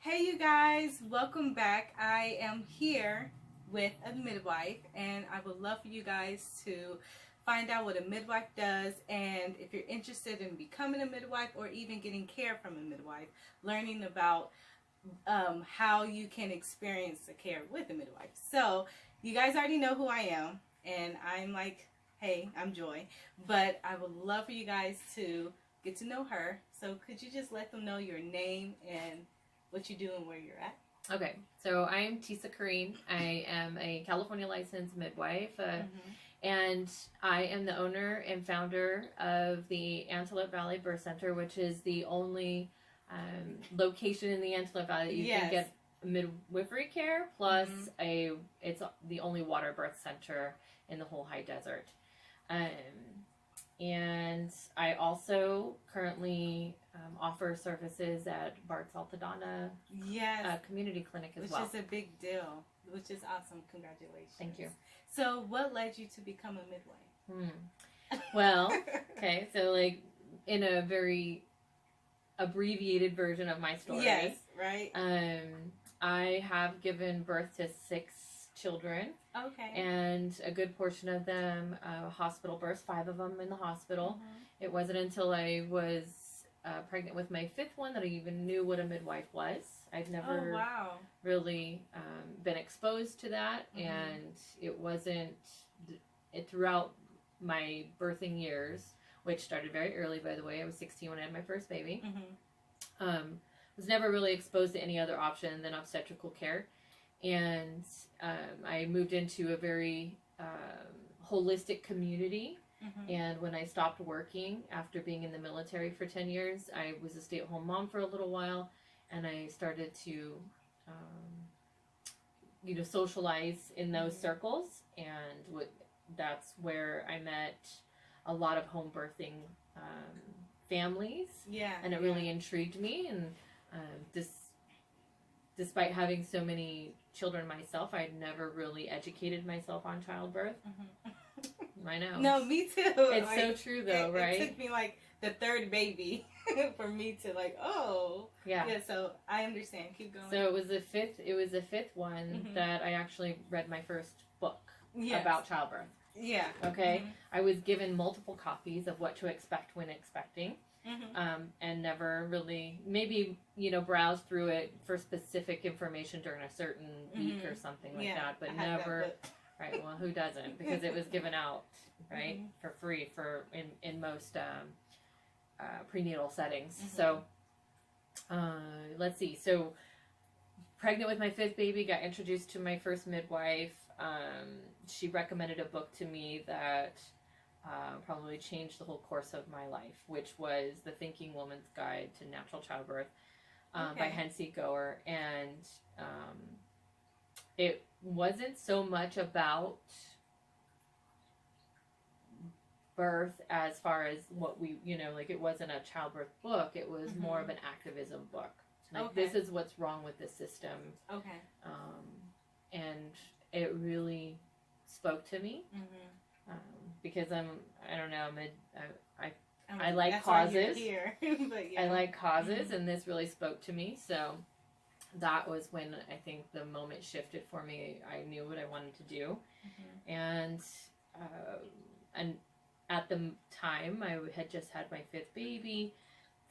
Hey you guys, welcome back. I am here with a midwife and I would love for you guys to find out what a midwife does, and if you're interested in becoming a midwife or even getting care from a midwife, learning about how you can experience the care with a midwife. So you guys already know who I am, and I'm like, hey, I'm Joy, but I would love for you guys to get to know her. So could you just let them know your name and what you do and where you're at? Okay, so I'm Tisa Kareen. I am a California licensed midwife, and I am the owner and founder of the Antelope Valley Birth Center, which is the only location in the Antelope Valley that you can get midwifery care. Plus, it's the only water birth center in the whole high desert. And I also currently offer services at Bart's Altadonna community clinic as well. Which is a big deal, which is awesome. Congratulations. Thank you. So what led you to become a midwife? Well, okay, so like in a very abbreviated version of my story. Yes, right. I have given birth to 6 children. Okay. And a good portion of them hospital births, 5 of them in the hospital. It wasn't until I was pregnant with my 5th one that I even knew what a midwife was. I'd never really been exposed to that, and it wasn't throughout my birthing years, which started very early, by the way. I was 16 when I had my first baby. Was never really exposed to any other option than obstetrical care. And I moved into a very holistic community. And when I stopped working after being in the military for 10 years, I was a stay-at-home mom for a little while, and I started to, socialize in those circles. And that's where I met a lot of home birthing families. And it really intrigued me. And despite having so many children myself, I'd never really educated myself on childbirth. I know. No, me too. It's like, so true though, right? It took me like the 3rd baby for me to like, yeah. So I understand. Keep going. So it was the 5th one that I actually read my first book about childbirth. Yeah. Okay. I was given multiple copies of what to expect when expecting. And never really, maybe, browsed through it for specific information during a certain week or something like that, but never, right, well, who doesn't? Because it was given out, right, for free in most prenatal settings. So, let's see, so pregnant with my 5th baby, got introduced to my first midwife. She recommended a book to me that probably changed the whole course of my life, which was The Thinking Woman's Guide to Natural Childbirth by Hensie Goer. And it wasn't so much about birth as far as what we, it wasn't a childbirth book. It was more of an activism book. Like, this is what's wrong with the system. And it really spoke to me. Because I don't know, I like causes. I like causes, and this really spoke to me. So that was when I think the moment shifted for me. I knew what I wanted to do, and at the time I had just had my 5th baby.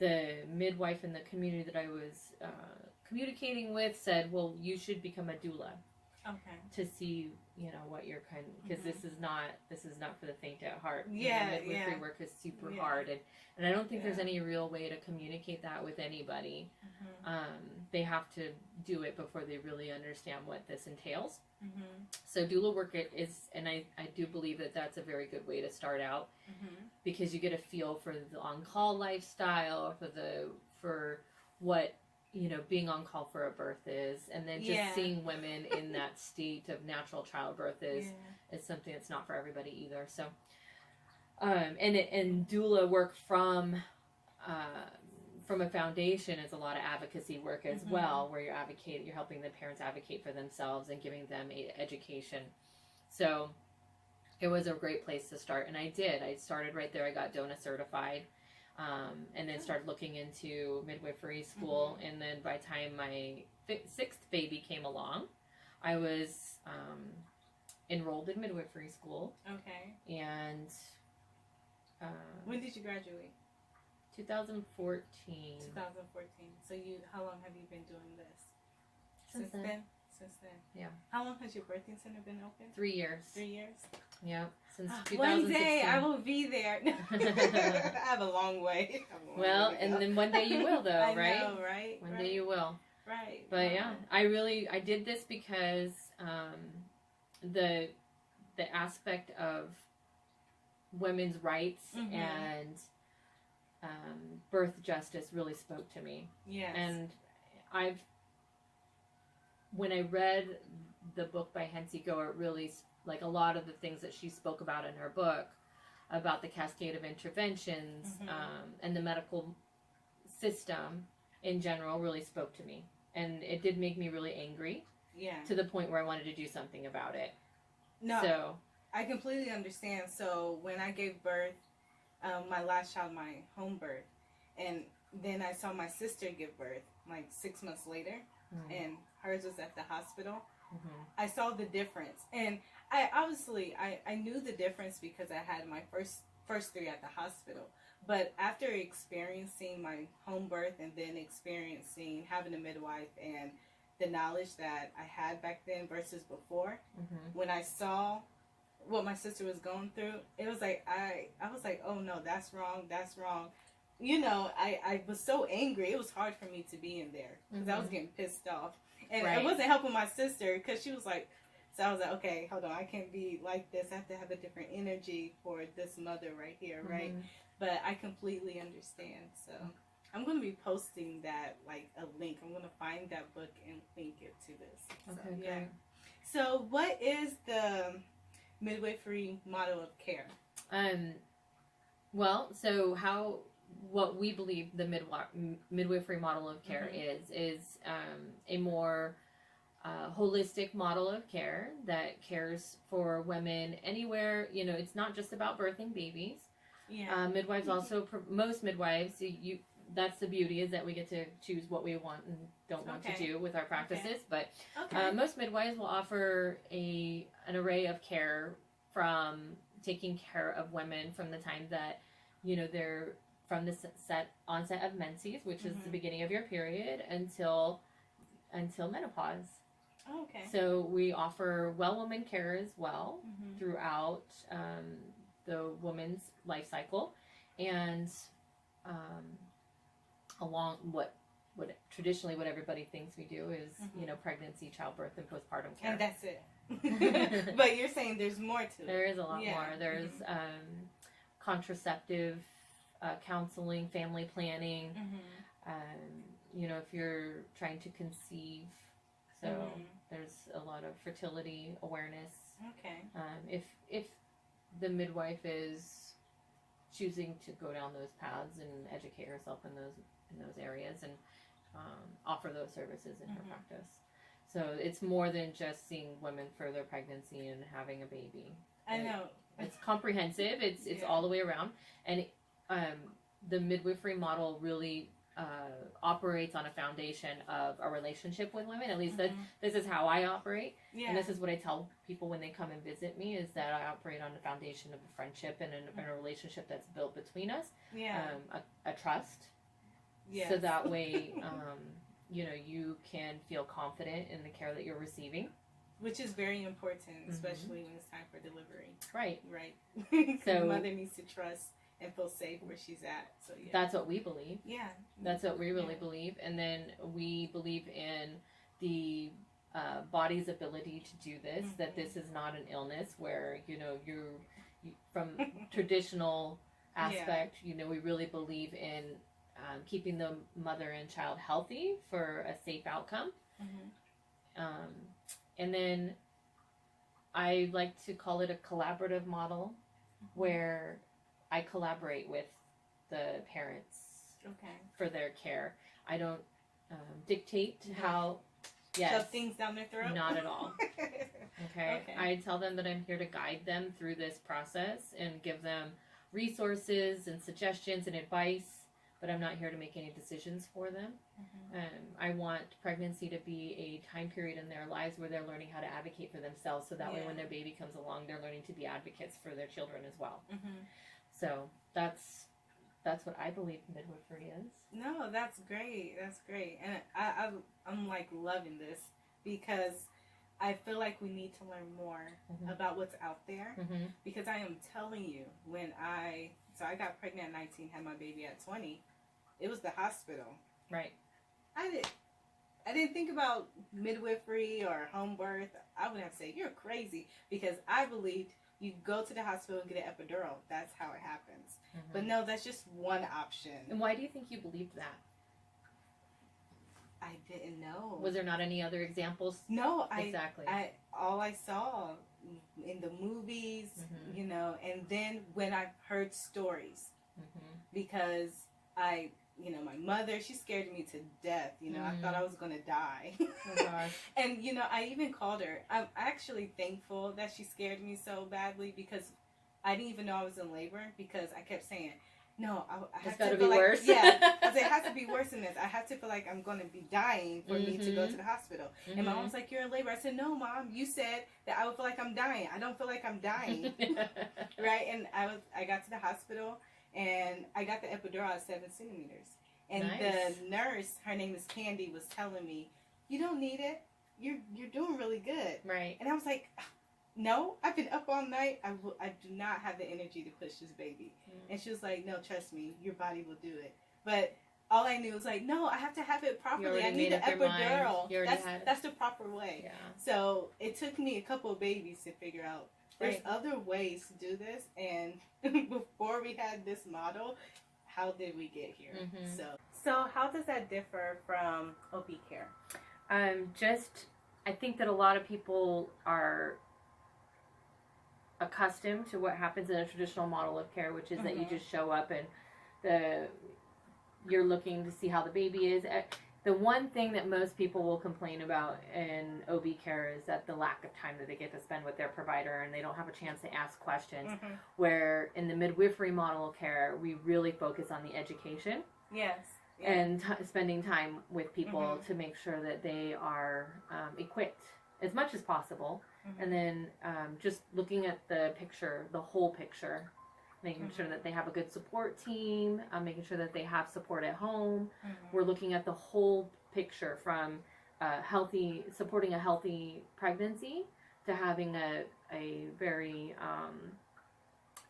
The midwife in the community that I was communicating with said, "Well, you should become a doula." To see, what you're because this is not for the faint at heart. Midwifery work is super hard, and I don't think there's any real way to communicate that with anybody. They have to do it before they really understand what this entails. So doula work is, and I do believe that that's a very good way to start out, because you get a feel for the on-call lifestyle, for what being on call for a birth is, and then just seeing women in that state of natural childbirth is something that's not for everybody either. So, and doula work from a foundation is a lot of advocacy work as well, where you're helping the parents advocate for themselves and giving them education. So, it was a great place to start, and I did. I started right there. I got DONA certified. and then started looking into midwifery school. And then by the time my sixth baby came along, I was enrolled in midwifery school. Okay. And when did you graduate? 2014. 2014. So how long have you been doing this? Since then. Since then. Yeah. How long has your birthing center been open? 3 years. 3 years? Yeah. Since 2016. One day I will be there. I have a long way. Well, and then one day you will, though, I right? know, right? One day you will. Right. But yeah, I did this because the aspect of women's rights and birth justice really spoke to me. Yes. And when I read the book by Hensi Go, it really, like a lot of the things that she spoke about in her book, about the cascade of interventions and the medical system in general really spoke to me. And it did make me really angry. Yeah. To the point where I wanted to do something about it. No. So I completely understand. So when I gave birth, my last child, my home birth, and then I saw my sister give birth like 6 months later, and hers was at the hospital. I saw the difference, and I obviously I knew the difference because I had my first three at the hospital. But after experiencing my home birth and then experiencing having a midwife and the knowledge that I had back then versus before, when I saw what my sister was going through, it was like I was like, oh no, that's wrong. You know, I was so angry. It was hard for me to be in there because I was getting pissed off. And it wasn't helping my sister because she was like, so I was like, okay, hold on, I can't be like this. I have to have a different energy for this mother right here, right? But I completely understand. So I'm going to be posting that, like a link. I'm going to find that book and link it to this. Okay, so, yeah. So what is the midwifery model of care? Well, so what we believe the midwifery model of care is a more holistic model of care that cares for women anywhere. You know, it's not just about birthing babies. Yeah. Midwives also, most midwives, that's the beauty, is that we get to choose what we want and don't want to do with our practices. But most midwives will offer an array of care, from taking care of women from the time that, you know, they're from the onset of menses, which is the beginning of your period, until menopause. Oh, okay. So we offer well woman care as well throughout the woman's life cycle, and along what traditionally what everybody thinks we do is you know, pregnancy, childbirth, and postpartum care. And that's it. But you're saying there's more to it. There is a lot more. There's contraceptive counseling, family planning. You know, if you're trying to conceive, so there's a lot of fertility awareness. Okay. If the midwife is choosing to go down those paths and educate herself in those areas and offer those services in her practice. So it's more than just seeing women for their pregnancy and having a baby. I know. It's comprehensive. It's all the way around. And the midwifery model really operates on a foundation of a relationship with women. At least this is how I operate. Yeah. And this is what I tell people when they come and visit me, is that I operate on the foundation of a friendship and a relationship that's built between us. Yeah. A trust. Yes. So that way, you know, you can feel confident in the care that you're receiving. Which is very important, especially when it's time for delivery. Right. Right. So the mother needs to trust and feel safe where she's at. So yeah. That's what we believe. Yeah. That's what we really believe. And then we believe in the body's ability to do this, that this is not an illness where, you know, you from traditional aspect, you know, we really believe in keeping the mother and child healthy for a safe outcome. And then I like to call it a collaborative model, where I collaborate with the parents for their care. I don't dictate how. Yes, shove things down their throat. Not at all. Okay. I tell them that I'm here to guide them through this process and give them resources and suggestions and advice, but I'm not here to make any decisions for them. I want pregnancy to be a time period in their lives where they're learning how to advocate for themselves, so that way when their baby comes along, they're learning to be advocates for their children as well. So that's what I believe midwifery is. No, that's great. That's great. And I'm like loving this, because I feel like we need to learn more about what's out there. Because I am telling you, so I got pregnant at 19, had my baby at 20, it was the hospital. Right. I didn't think about midwifery or home birth. I would have said, you're crazy, because I believed you go to the hospital and get an epidural. That's how it happens. But no, that's just one option. And why do you think you believed that? I didn't know. Was there not any other examples? No, exactly. All I saw in the movies, you know, and then when I heard stories, because my mother, she scared me to death. You know, I thought I was going to die. Oh, gosh. And, you know, I even called her. I'm actually thankful that she scared me so badly, because I didn't even know I was in labor, because I kept saying, no, I have to feel like, worse. Yeah, I said, it has to be worse than this. I have to feel like I'm going to be dying for me to go to the hospital. And my mom was like, you're in labor. I said, no, Mom, you said that I would feel like I'm dying. I don't feel like I'm dying. Right? And I got to the hospital, and I got the epidural at 7 centimeters. And the nurse, her name is Candy, was telling me, you don't need it. You're doing really good. Right. And I was like, no, I've been up all night. I do not have the energy to push this baby. And she was like, no, trust me, your body will do it. But all I knew was like, no, I have to have it properly. I need an epidural. That's the proper way. Yeah. So it took me a couple of babies to figure out there's other ways to do this. And before we had this model, how did we get here? So how does that differ from OB care? I think that a lot of people are accustomed to what happens in a traditional model of care, which is that you just show up and you're looking to see how the baby is. The one thing that most people will complain about in OB care is that the lack of time that they get to spend with their provider, and they don't have a chance to ask questions. Where in the midwifery model of care, we really focus on the education. Yes. And spending time with people to make sure that they are equipped as much as possible. And then just looking at the picture, the whole picture, making sure that they have a good support team, making sure that they have support at home. We're looking at the whole picture, from supporting a healthy pregnancy to having a very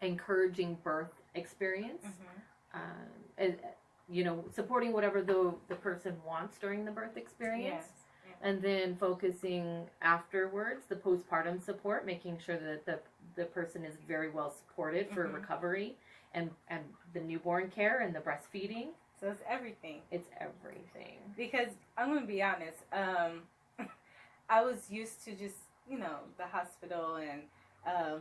encouraging birth experience. Supporting whatever the person wants during the birth experience. And then focusing afterwards, the postpartum support, making sure that the person is very well supported for recovery and the newborn care and the breastfeeding. So it's everything. It's everything. Because I'm going to be honest, I was used to just, the hospital and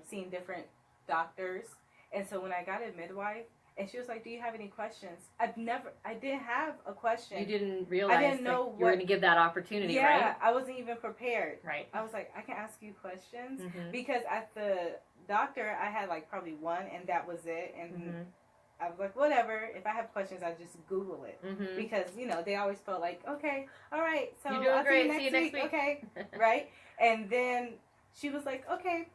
seeing different doctors. And so when I got a midwife, and she was like, do you have any questions? I didn't have a question. You didn't realize I didn't know you were going to give that opportunity, right? Yeah, I wasn't even prepared. Right. I was like, I can ask you questions? Because at the doctor, I had like probably one, and that was it. And I was like, whatever. If I have questions, I just Google it. Because, they always felt like, okay, all right, so you're doing I'll great. see you next week. Okay, right? And then she was like, okay,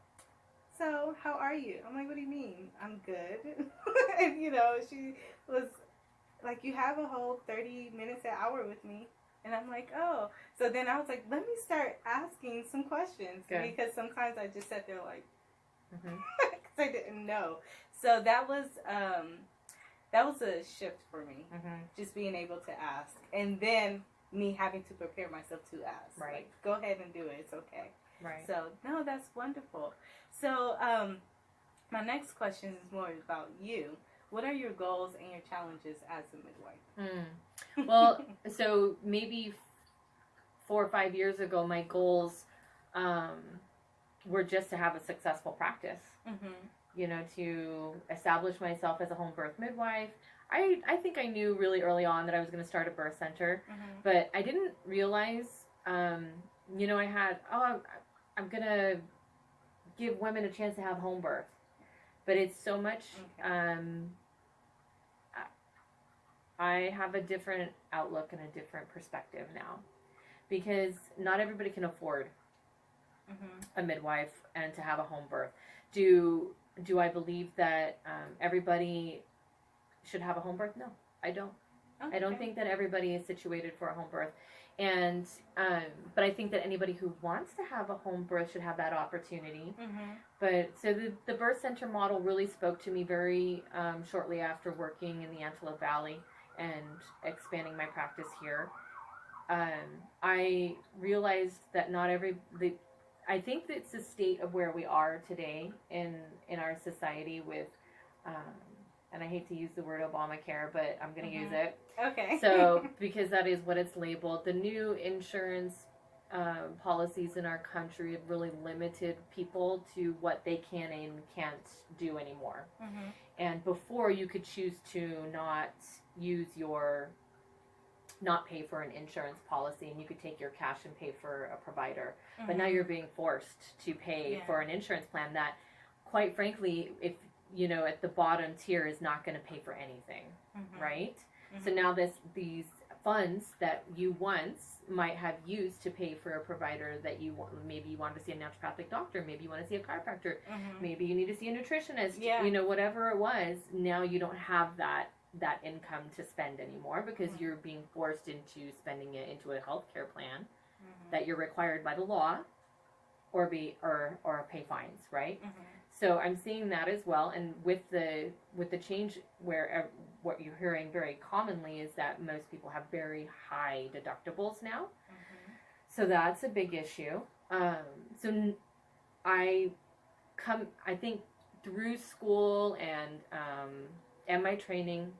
so how are you? I'm like, what do you mean? I'm good. And, she was like, you have a whole 30 minutes, an hour with me. And I'm like, oh. So then I was like, let me start asking some questions. Good. Because sometimes I just sat there like, because I didn't know. So that was a shift for me. Just being able to ask. And then me having to prepare myself to ask. Right. Like, go ahead and do it. It's okay. Right. So, no, that's wonderful. So, my next question is more about you. What are your goals and your challenges as a midwife? Well, so maybe 4 or 5 years ago, my goals were just to have a successful practice. To establish myself as a home birth midwife. I think I knew really early on that I was going to start a birth center, but I didn't realize, I'm going to give women a chance to have home birth. But it's so much, Okay. I have a different outlook and a different perspective now. Because not everybody can afford a midwife and to have a home birth. Do I believe that everybody should have a home birth? No, I don't. Okay. I don't think that everybody is situated for a home birth, and but I think that anybody who wants to have a home birth should have that opportunity. But so the birth center model really spoke to me very shortly after working in the Antelope Valley and expanding my practice here. I realized that not every I think it's the state of where we are today in our society with, and I hate to use the word Obamacare, but I'm going to use it. Okay. So because that is what it's labeled, the new insurance policies in our country have really limited people to what they can and can't do anymore. And before, you could choose to not pay for an insurance policy, and you could take your cash and pay for a provider. But now you're being forced to pay for an insurance plan that, quite frankly, if you know, at the bottom tier is not going to pay for anything, right? So now these funds that you once might have used to pay for a provider that maybe you want to see a naturopathic doctor, maybe you want to see a chiropractor, maybe you need to see a nutritionist, you know, whatever it was, now you don't have that income to spend anymore because you're being forced into spending it into a healthcare plan that you're required by the law or pay fines, right? So I'm seeing that as well, and with the change where what you're hearing very commonly is that most people have very high deductibles now. So that's a big issue. So I think through school and my training,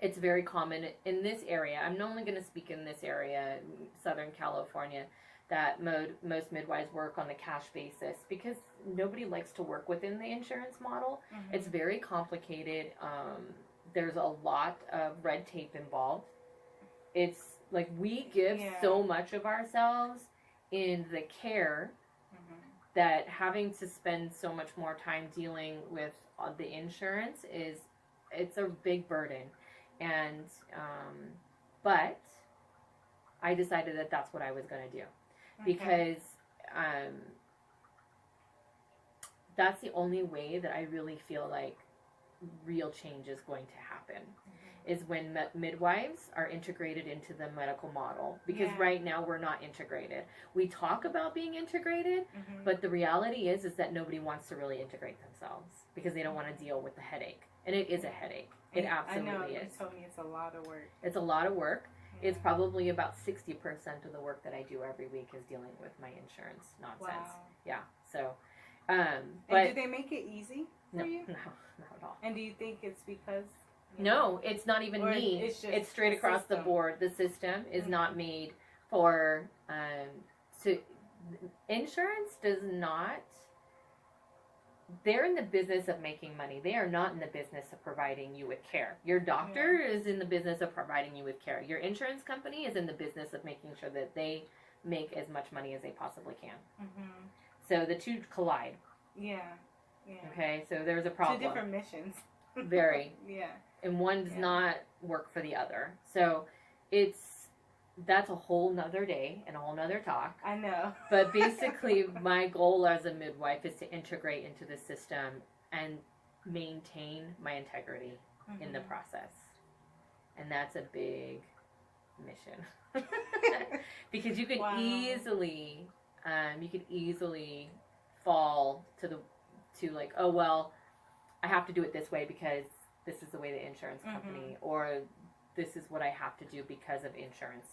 it's very common in this area. I'm only going to speak in this area, Southern California, that most midwives work on a cash basis because nobody likes to work within the insurance model. It's very complicated. There's a lot of red tape involved. It's like we give so much of ourselves in the care that having to spend so much more time dealing with the insurance it's a big burden. And but I decided that that's what I was going to do because that's the only way that I really feel like real change is going to happen is when midwives are integrated into the medical model because right now we're not integrated. We talk about being integrated, but the reality is that nobody wants to really integrate themselves because they don't want to deal with the headache. And it is a headache. It absolutely is. I know, you told me it's a lot of work. It's a lot of work. It's probably about 60% of the work that I do every week is dealing with my insurance nonsense. Wow. Yeah. So, but and do they make it easy for you? No, not at all. And do you think it's because? No, it's not even me. It's straight across the board. The system is not made for. So, insurance does not. They're in the business of making money. They are not in the business of providing you with care. Your doctor is in the business of providing you with care. Your insurance company is in the business of making sure that they make as much money as they possibly can. So the two collide. Yeah. Okay, so there's a problem. Two different missions. Very. And one does not work for the other. So that's a whole nother day and a whole nother talk. I know. But basically, my goal as a midwife is to integrate into the system and maintain my integrity in the process. And that's a big mission. Because you could easily fall to like, oh, well, I have to do it this way because this is the way the insurance company, or this is what I have to do because of insurance.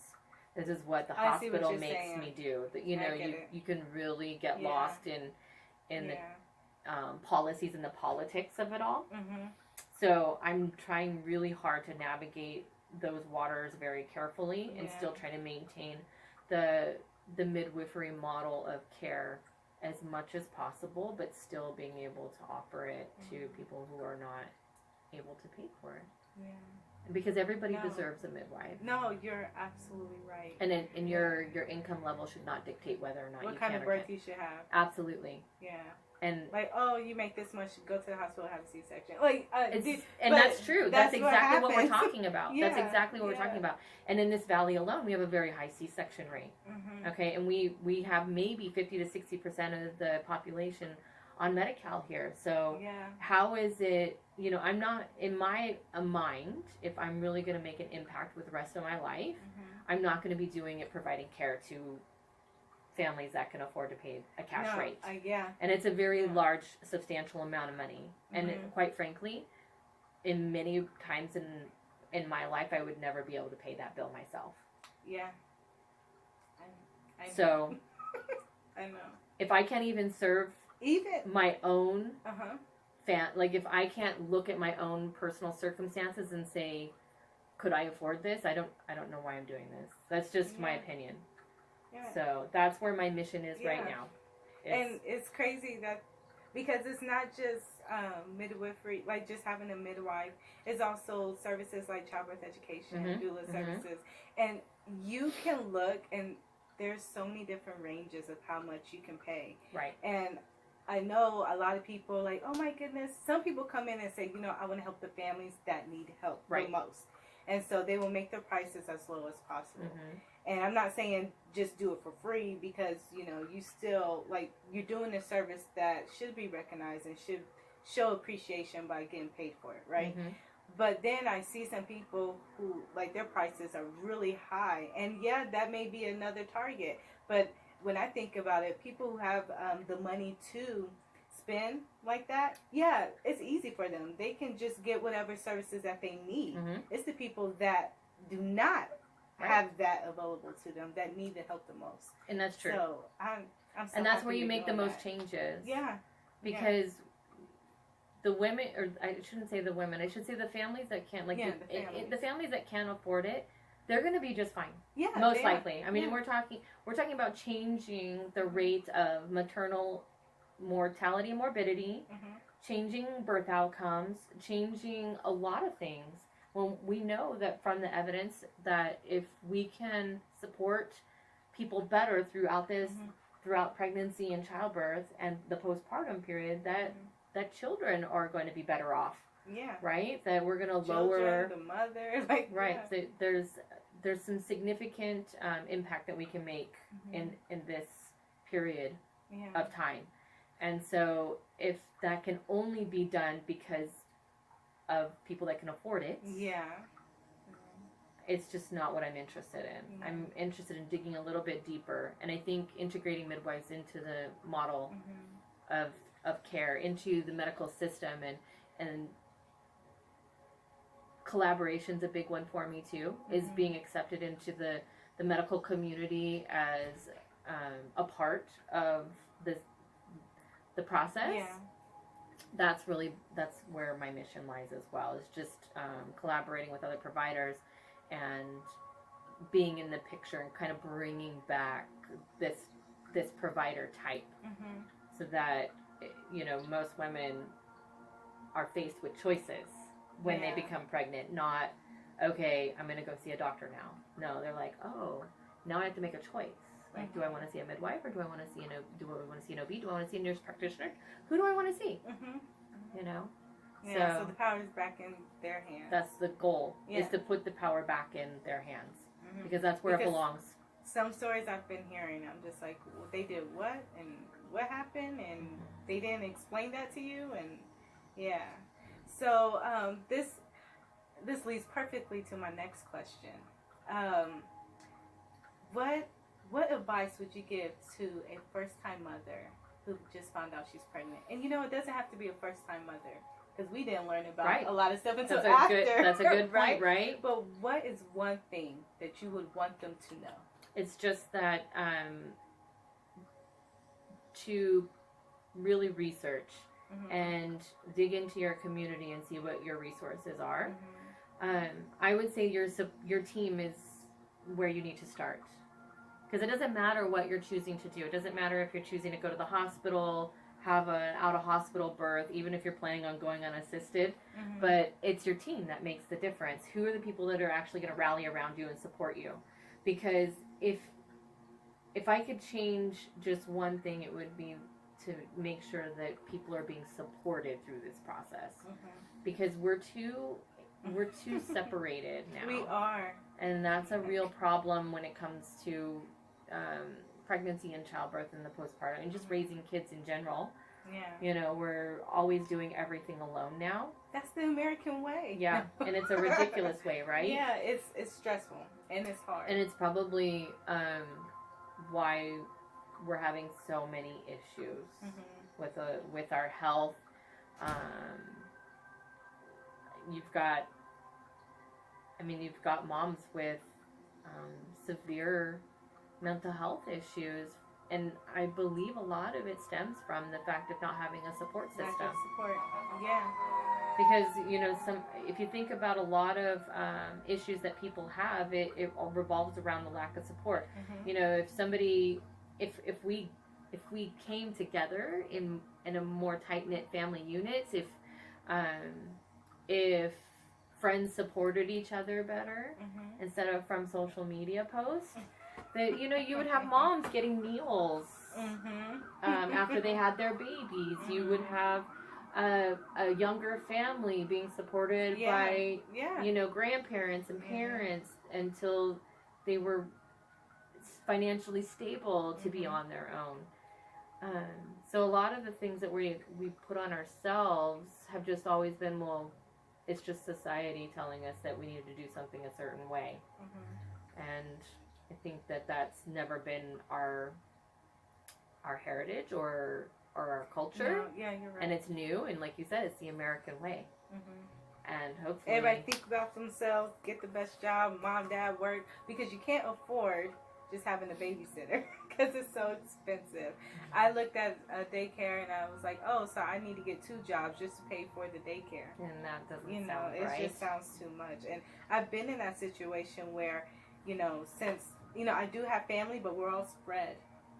This is what the hospital makes me do. You know, you can really get lost in the policies and the politics of it all. So I'm trying really hard to navigate those waters very carefully and still try to maintain the midwifery model of care as much as possible, but still being able to offer it to people who are not able to pay for it. Because everybody deserves a midwife. No, you're absolutely right. And your income level should not dictate whether or not what you kind can of birth you should have. Absolutely. Yeah. And like, oh, you make this much, go to the hospital, have a C-section. Like, and that's true. That's exactly what we're talking about. Yeah, that's exactly what we're talking about. And in this valley alone, we have a very high C-section rate. Mm-hmm. Okay, and we have maybe 50 to 60% of the population on Medi-Cal here. So how is it? You know, I'm not in my mind. If I'm really going to make an impact with the rest of my life, I'm not going to be doing it providing care to families that can afford to pay a cash rate. And it's a very large, substantial amount of money. And quite frankly, in many times in my life, I would never be able to pay that bill myself. Yeah. I know. So, I know. If I can't even serve my own like if I can't look at my own personal circumstances and say, could I afford this? I don't know why I'm doing this. That's just my opinion. Yeah. So that's where my mission is right now. And it's crazy that because it's not just midwifery, like just having a midwife. It's also services like childbirth education, doula services, and you can look and there's so many different ranges of how much you can pay. Right. And I know a lot of people like, oh my goodness. Some people come in and say, you know, I want to help the families that need help the most. And so they will make their prices as low as possible. And I'm not saying just do it for free because, you know, you still, like, you're doing a service that should be recognized and should show appreciation by getting paid for it, right? But then I see some people who, like, their prices are really high. And, yeah, that may be another target. But when I think about it, people who have the money to spend like that, yeah, it's easy for them. They can just get whatever services that they need. It's the people that do not have that available to them that need the help the most. And that's true. So I'm so and that's where you make the most changes. Yeah. Because the women, or I shouldn't say the women, I should say the families that can't, like the families that can't afford it, they're going to be just fine. Yeah. Most likely. I mean, we're talking about changing the rate of maternal mortality and morbidity, changing birth outcomes, changing a lot of things. Well, we know that from the evidence that if we can support people better throughout throughout pregnancy and childbirth and the postpartum period, that children are going to be better off. Yeah. Right? That we're going to lower the mother. Like, right. So there's some significant impact that we can make in this period of time. And so if that can only be done because of people that can afford it, it's just not what I'm interested in. I'm interested in digging a little bit deeper, and I think integrating midwives into the model of care, into the medical system, and collaboration's a big one for me too, is being accepted into the medical community as a part of the process. Yeah. That's where my mission lies as well, is just collaborating with other providers and being in the picture and kind of bringing back this provider type, so that, you know, most women are faced with choices when they become pregnant. Not, okay, I'm going to go see a doctor now. No, they're like, oh, now I have to make a choice. Like, do I want to see a midwife, or do I want to see an OB? Do I want to see a nurse practitioner? Who do I want to see? You know? Yeah, so the power is back in their hands. That's the goal, is to put the power back in their hands. Because that's where it belongs. Some stories I've been hearing, I'm just like, well, they did what? And what happened? And they didn't explain that to you? And, So, this leads perfectly to my next question. What advice would you give to a first-time mother who just found out she's pregnant? And, you know, it doesn't have to be a first-time mother, because we didn't learn about a lot of stuff until after. That's a good point, right? But what is one thing that you would want them to know? It's just that to really research and dig into your community and see what your resources are. I would say your team is where you need to start. Because it doesn't matter what you're choosing to do. It doesn't matter if you're choosing to go to the hospital, have an out-of-hospital birth, even if you're planning on going unassisted. But it's your team that makes the difference. Who are the people that are actually going to rally around you and support you? Because if I could change just one thing, it would be to make sure that people are being supported through this process, because we're too separated now. We are, and that's a real problem when it comes to pregnancy and childbirth and the postpartum and just raising kids in general. Yeah. You know, we're always doing everything alone now. That's the American way. Yeah, and it's a ridiculous way, right? Yeah, it's stressful and it's hard. And it's probably why we're having so many issues with our health. You've got moms with severe mental health issues, and I believe a lot of it stems from the fact of not having a support system. Lack of support, yeah. Because if you think about a lot of issues that people have, it all revolves around the lack of support. You know, if we came together in a more tight knit family units, if friends supported each other better instead of from social media posts, that you would have moms getting meals after they had their babies. You would have a younger family being supported by grandparents and parents until they were financially stable to be on their own. So a lot of the things that we put on ourselves have just always been, well, it's just society telling us that we need to do something a certain way. And I think that that's never been our heritage or our culture. No, yeah, you're right. And it's new, and like you said, it's the American way. And hopefully everybody think about themselves, get the best job, mom, dad work, because you can't afford just having a babysitter because it's so expensive. I looked at a daycare and I was like, oh, so I need to get 2 jobs just to pay for the daycare. And that doesn't sound right. It just sounds too much. And I've been in that situation where, since, I do have family, but we're all spread.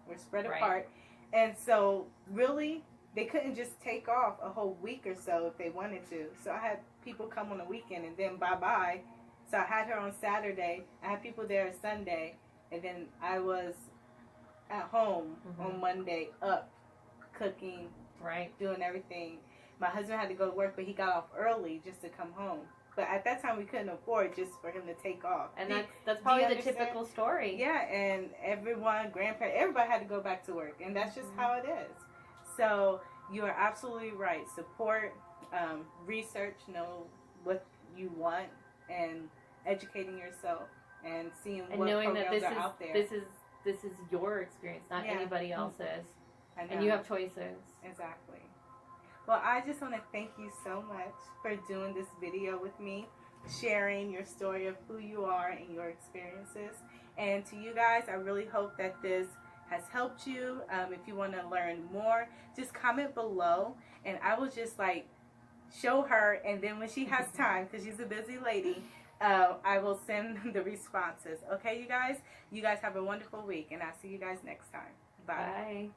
We're spread apart. And so really, they couldn't just take off a whole week or so if they wanted to. So I had people come on the weekend and then bye-bye. So I had her on Saturday. I had people there Sunday. And then I was at home on Monday, up, cooking, doing everything. My husband had to go to work, but he got off early just to come home. But at that time, we couldn't afford just for him to take off. And that's probably the typical story. Yeah, and grandparents, everybody had to go back to work. And that's just how it is. So you are absolutely right. Support, research, know what you want, and educating yourself. And seeing what knowing that programs are out there. this is your experience, not anybody else's. And you have choices. Exactly. Well, I just want to thank you so much for doing this video with me, sharing your story of who you are and your experiences. And to you guys, I really hope that this has helped you. If you want to learn more, just comment below, and I will just show her. And then when she has time, because she's a busy lady, I will send the responses. Okay, you guys? You guys have a wonderful week, and I'll see you guys next time. Bye. Bye.